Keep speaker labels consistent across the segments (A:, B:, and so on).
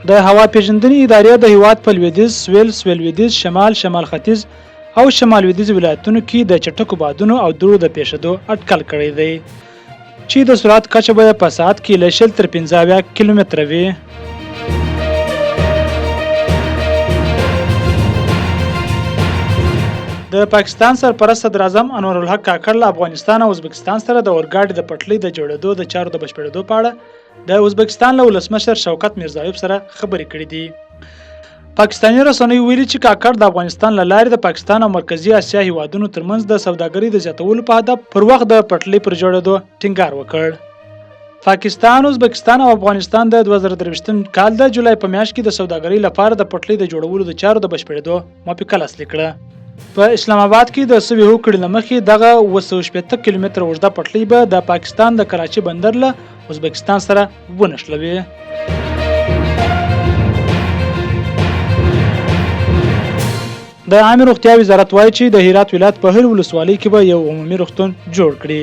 A: د هوا پیژندنې ادارې د هیواد په لویدیځ، سویل لویدیځ، شمال ختیځ او شمال لویدیځ ولایتونو کې د چټکو بادونو او دوړو د پیښېدو اټکل کړی دی چې د سرعت کچه به په ساعت کې له 0 تر 15 کیلومتره وي. د پاکستان سرپرست صدر اعظم انور الحق کاکړ له افغانستان او ازبکستان سره د اورګاډي د پټلۍ د جوړېدو د چارو د بشپړېدو په اړه د ازبکستان له ولسمشر شوکت میرزایف سره خبرې کړې دي. پاکستاني رسنیو ویلي چې کاکړ د افغانستان له لارې د پاکستان او مرکزی اسیا هیوادونو ترمنځ د سوداګرۍ د زیاتولو په هدف پر وخت د پټلۍ پر جوړېدو ټینګار وکړ. پاکستان، ازبکستان او افغانستان د 2023 کال د جولای په میاشت کې د سوداګرۍ لپاره د پټلۍ د جوړولو د چارو د بشپړېدو موافقه لاسلیک کړه. په اسلام آباد کې د سوي هوکړې له مخې دغه 280 کیلومتره اوږده پټلۍ به د پاکستان د کراچۍ بندر له ازبکستان سره ونښلوي. د عامه روغتیا وزارت وایي چې د هرات ولایت په هر ولسوالۍ کې به یو عمومي روغتون جوړ کړي.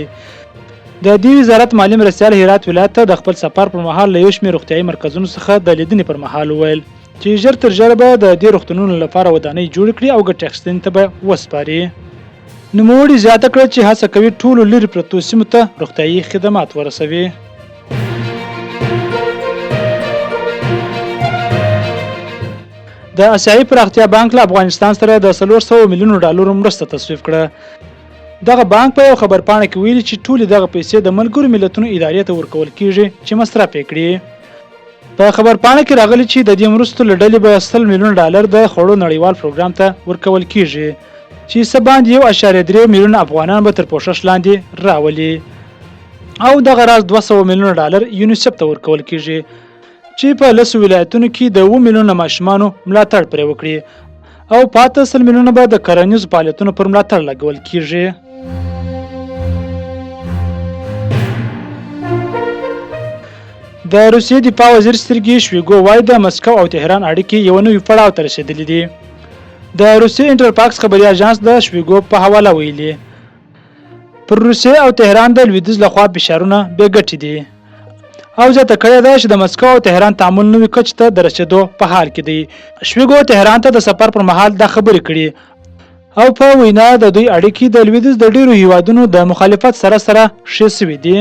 A: د دې وزارت مالی مرستیال هرات ولایت ته د خپل سفر پر مهال له یو شمېر روغتیایي مرکزونو څخه د لیدنې پر مهال وویل چې ژر تر ژره به د دې روغتونونو لپاره ودانۍ جوړ کړي او ګټې اخیستنې ته به وسپاري. نوموړي زیاته کړه چې هڅه کوي ټولو لرې پرتو سیمو ته روغتیایي خدمات ورسوي. د اسیایي پراختیا بانک له افغانستان سره د 400 میلیونو ډالرو مرسته تصویب کړه. دغه بانک په یو خبرپاڼه کې ویلي چې ټولې دغه پیسې د ملګرو ملتونو ادارې ته ورکول کیږي چې مصرف یې کړي. په خبرپاڼه کې راغلي چې د دې مرستو له ډلې به 100 میلیونه ډالر د خوړو نړیوال پروګرام ته ورکول کیږي چې څه باندې 1.3 میلیونه افغانان به تر پوښښ لاندې راولي او دغه راز 200 میلیونه ډالر یونیسف ته ورکول کیږي چې په 10 ولایتونو کې د 2 میلیونه ماشومانو ملاتړ پرې وکړي او پاته 100 میلیونه به د کرنیزو فعالیتونو پر ملاتړ لګول کیږي. د روسیې دفاع وزیر سرګي شویګو وایي د مسکو او تهران اړیکې یو نوي پړاو ته رسېدلې دي. د روسیې انټرفاکس خبري اژانس د شویګو په حواله ویلي پر روسیې او تهران د لویدیځ لخوا فشارونه بې ګټې دي او زیاته کړې ده چې د مسکو او تهران تعامل نوي کچې ته د رسېدو په حال کې دی. شویګو تهران ته د سفر پر مهال دا خبرې کړي او په وینا د دوی اړیکې د لویدیځ د ډیرو هیوادونو د مخالفت سره ښې سوي دي.